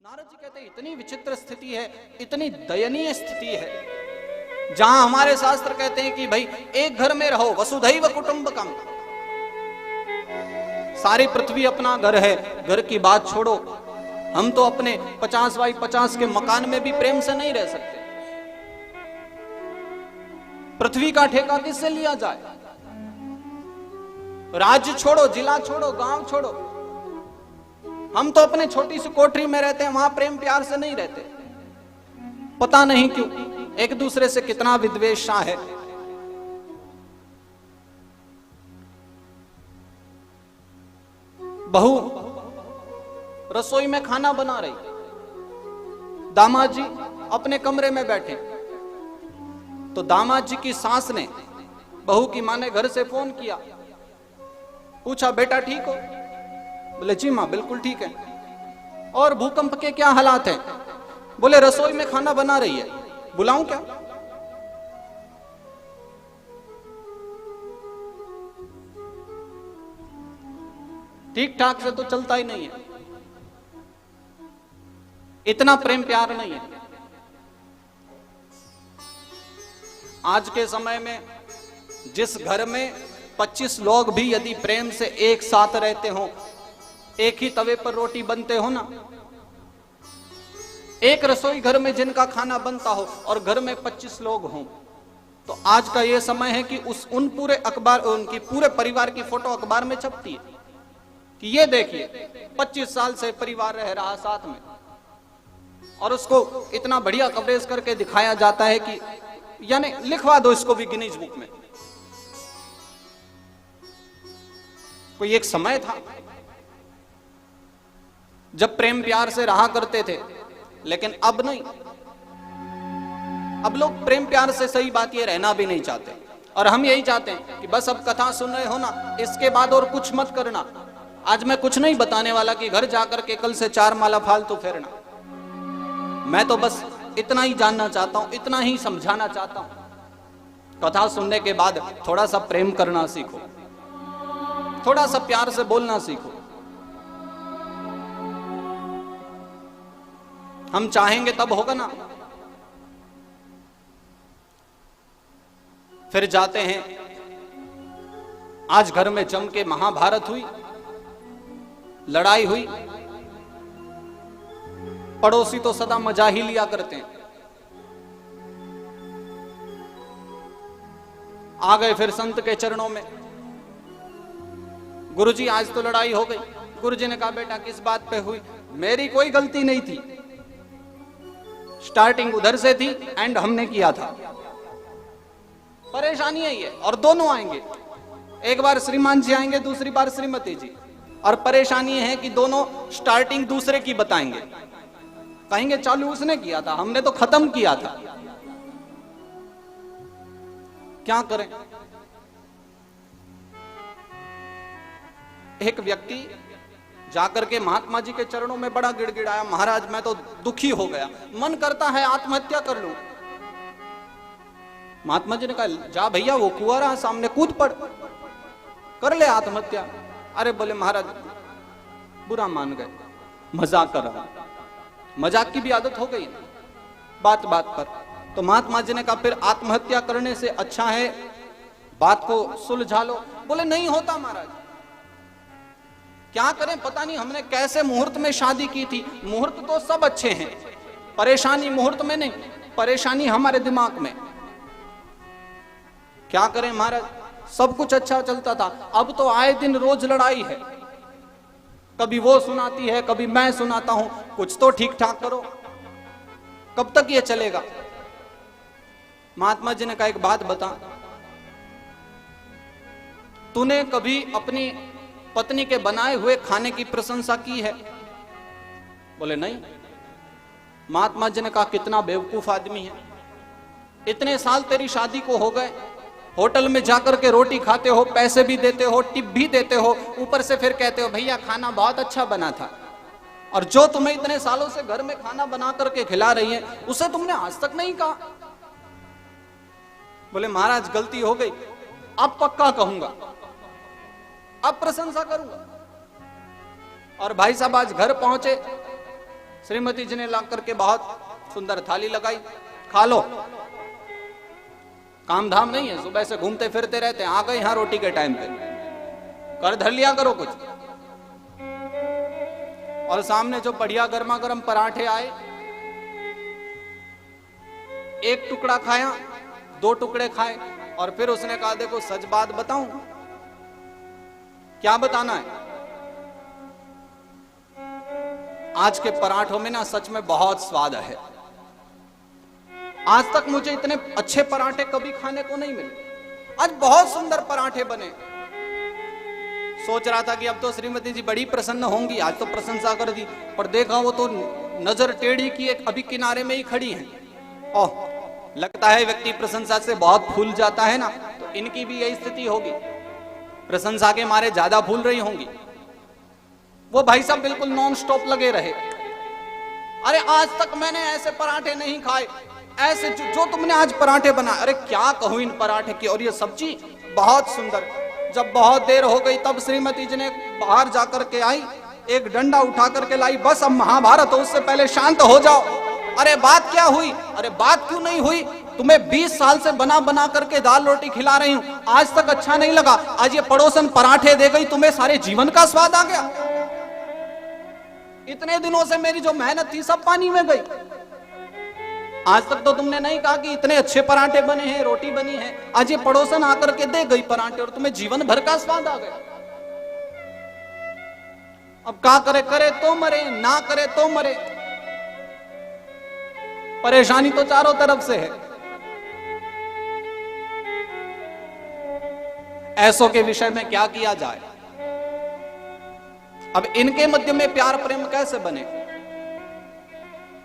नारद जी कहते हैं इतनी विचित्र स्थिति है, इतनी दयनीय स्थिति है, जहां हमारे शास्त्र कहते हैं कि भाई एक घर में रहो, वसुधैव कुटुंबकम, सारी पृथ्वी अपना घर है। घर की बात छोड़ो, हम तो अपने 50 बाई 50 के मकान में भी प्रेम से नहीं रह सकते। पृथ्वी का ठेका किससे लिया जाए? राज्य छोड़ो, जिला छोड़ो, गांव छोड़ो, हम तो अपने छोटी सी कोठरी में रहते हैं, वहां प्रेम प्यार से नहीं रहते। पता नहीं क्यों एक दूसरे से कितना विद्वेष है। बहू रसोई में खाना बना रही, दामाद जी अपने कमरे में बैठे, तो दामाद जी की सास ने बहू की मां ने घर से फोन किया, पूछा बेटा ठीक हो? बोले जी मां बिल्कुल ठीक है। और भूकंप के क्या हालात हैं? बोले रसोई में खाना बना रही है, बुलाऊं क्या? ठीक ठाक से तो चलता ही नहीं है, इतना प्रेम प्यार नहीं है। आज के समय में जिस घर में 25 लोग भी यदि प्रेम से एक साथ रहते हो, एक ही तवे पर रोटी बनते हो ना, एक रसोई घर में जिनका खाना बनता हो और घर में 25 लोग हों, तो आज का यह समय है कि उन पूरे अखबार, उनकी पूरे परिवार की फोटो अखबार में छपती है कि ये देखिए 25 साल से परिवार रह रहा साथ में, और उसको इतना बढ़िया कवरेज करके दिखाया जाता है कि यानी लिखवा दो इसको भी गिनीज बुक में। कोई एक समय था जब प्रेम प्यार से रहा करते थे, लेकिन अब नहीं। अब लोग प्रेम प्यार से, सही बात ये, रहना भी नहीं चाहते, और हम यही चाहते हैं कि बस अब कथा सुन रहे हो ना, इसके बाद और कुछ मत करना। आज मैं कुछ नहीं बताने वाला कि घर जाकर के कल से 4 माला फालतू फेरना। मैं तो बस इतना ही जानना चाहता हूं, इतना ही समझाना चाहता हूं। कथा सुनने के बाद थोड़ा सा प्रेम करना सीखो, थोड़ा सा प्यार से बोलना सीखो। हम चाहेंगे तब होगा ना। फिर जाते हैं, आज घर में जम के महाभारत हुई, लड़ाई हुई, पड़ोसी तो सदा मजा ही लिया करते हैं। आ गए फिर संत के चरणों में, गुरुजी आज तो लड़ाई हो गई। गुरुजी ने कहा बेटा किस बात पे हुई? मेरी कोई गलती नहीं थी, स्टार्टिंग उधर से थी, एंड हमने किया था। परेशानी है ये, और दोनों आएंगे, एक बार श्रीमान जी आएंगे, दूसरी बार श्रीमती जी, और परेशानी है कि दोनों स्टार्टिंग दूसरे की बताएंगे, कहेंगे चालू उसने किया था, हमने तो खत्म किया था। क्या करें? एक व्यक्ति जाकर के महात्मा जी के चरणों में बड़ा गिड़गिड़ाया, महाराज मैं तो दुखी हो गया, मन करता है आत्महत्या कर लूं। महात्मा जी ने कहा जा भैया, वो कुआं रहा सामने, कूद पड़, कर ले आत्महत्या। अरे बोले महाराज बुरा मान गए, मजाक कर रहा। मजाक की भी आदत हो गई बात बात पर। तो महात्मा जी ने कहा फिर आत्महत्या करने से अच्छा है बात को सुलझा लो। बोले नहीं होता महाराज, क्या करें, पता नहीं हमने कैसे मुहूर्त में शादी की थी। मुहूर्त तो सब अच्छे हैं, परेशानी मुहूर्त में नहीं, परेशानी हमारे दिमाग में। क्या करें महाराज, सब कुछ अच्छा चलता था, अब तो आए दिन रोज लड़ाई है, कभी वो सुनाती है, कभी मैं सुनाता हूं। कुछ तो ठीक ठाक करो, कब तक ये चलेगा? महात्मा जी ने कहा एक बात बता, तूने कभी अपनी पत्नी के बनाए हुए खाने की प्रशंसा की है? बोले नहीं। महात्मा जी ने कहा कितना बेवकूफ आदमी है, इतने साल तेरी शादी को हो गए, होटल में जाकर के रोटी खाते हो, पैसे भी देते हो, टिप भी देते हो, ऊपर से फिर कहते हो भैया खाना बहुत अच्छा बना था, और जो तुम्हें इतने सालों से घर में खाना बना करके खिला रही है उसे तुमने आज तक नहीं कहा। बोले महाराज गलती हो गई, अब पक्का कहूंगा, अब प्रशंसा करूंगा। और भाई साहब आज घर पहुंचे, श्रीमती जी ने ला करके बहुत सुंदर थाली लगाई, खा लो। काम धाम नहीं है, सुबह से घूमते फिरते रहते, आ गए यहां रोटी के टाइम पे, कर धर लिया करो कुछ। और सामने जो बढ़िया गर्मा गर्म पराठे आए, एक टुकड़ा खाया, 2 टुकड़े खाए, और फिर उसने कहा देखो सच बात बताऊं, क्या बताना है, आज के पराठों में ना सच में बहुत स्वाद है। आज तक मुझे इतने अच्छे पराठे कभी खाने को नहीं मिले, आज बहुत सुंदर पराठे बने। सोच रहा था कि अब तो श्रीमती जी बड़ी प्रसन्न होंगी, आज तो प्रशंसा कर दी, पर देखा वो तो नजर टेढ़ी की एक अभी किनारे में ही खड़ी हैं। ओह, लगता है व्यक्ति प्रशंसा से बहुत फूल जाता है ना, तो इनकी भी यही स्थिति होगी, प्रशंसा के मारे ज्यादा फूल रही होंगी। वो भाई साहब बिल्कुल नॉन स्टॉप लगे रहे, अरे आज तक मैंने ऐसे पराठे नहीं खाए, ऐसे जो तुमने आज पराठे बनाए, अरे क्या कहूं इन पराठे की, और ये सब्जी बहुत सुंदर। जब बहुत देर हो गई तब श्रीमती जी ने बाहर जाकर के आई, एक डंडा उठा करके लाई, बस अब महाभारत हो, उससे पहले शांत हो जाओ। अरे बात क्या हुई, अरे बात क्यों नहीं हुई, तुम्हें 20 साल से बना बना करके दाल रोटी खिला रही हूं, आज तक अच्छा नहीं लगा, आज ये पड़ोसन पराठे दे गई, तुम्हें सारे जीवन का स्वाद आ गया। इतने दिनों से मेरी जो मेहनत थी सब पानी में गई। आज तक तो तुमने नहीं कहा कि इतने अच्छे पराठे बने हैं, रोटी बनी है, आज ये पड़ोसन आकर के दे गई पराठे और तुम्हें जीवन भर का स्वाद आ गया। अब क्या करे, करे तो मरे, ना करे तो मरे, परेशानी तो चारों तरफ से है। ऐसों के विषय में क्या किया जाए, अब इनके मध्य में प्यार प्रेम कैसे बने।